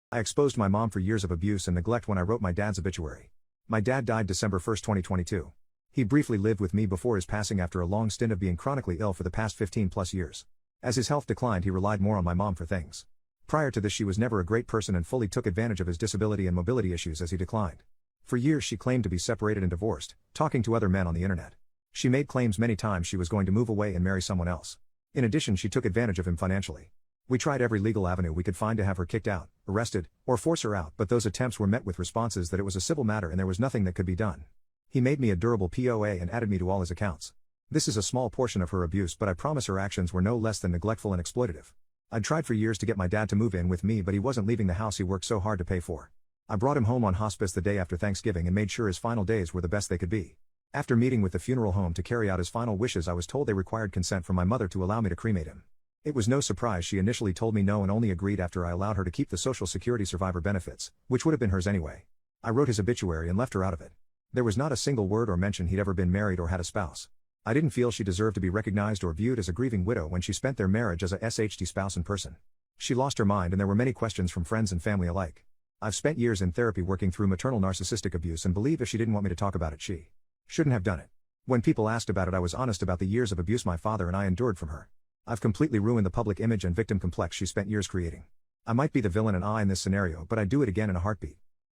I exposed my mom for years of abuse and neglect when I wrote my dad's obituary. My dad died December 1, 2022. He briefly lived with me before his passing after a long stint of being chronically ill for the past 15 plus years. As his health declined, he relied more on my mom for things. Prior to this, she was never a great person and fully took advantage of his disability and mobility issues as he declined. For years she claimed to be separated and divorced, talking to other men on the internet. She made claims many times she was going to move away and marry someone else. In addition, she took advantage of him financially. We tried every legal avenue we could find to have her kicked out, arrested, or force her out, but those attempts were met with responses that it was a civil matter and there was nothing that could be done. He made me a durable POA and added me to all his accounts. This is a small portion of her abuse, but I promise her actions were no less than neglectful and exploitative. I'd tried for years to get my dad to move in with me, but he wasn't leaving the house he worked so hard to pay for. I brought him home on hospice the day after Thanksgiving and made sure his final days were the best they could be. After meeting with the funeral home to carry out his final wishes, I was told they required consent from my mother to allow me to cremate him. It was no surprise she initially told me no and only agreed after I allowed her to keep the Social Security survivor benefits, which would have been hers anyway. I wrote his obituary and left her out of it. There was not a single word or mention he'd ever been married or had a spouse. I didn't feel she deserved to be recognized or viewed as a grieving widow when she spent their marriage as a SHD spouse in person. She lost her mind and there were many questions from friends and family alike. I've spent years in therapy working through maternal narcissistic abuse and believe if she didn't want me to talk about it, she shouldn't have done it. When people asked about it, I was honest about the years of abuse my father and I endured from her. I've completely ruined the public image and victim complex she spent years creating. I might be the villain and I in this scenario, but I'd do it again in a heartbeat.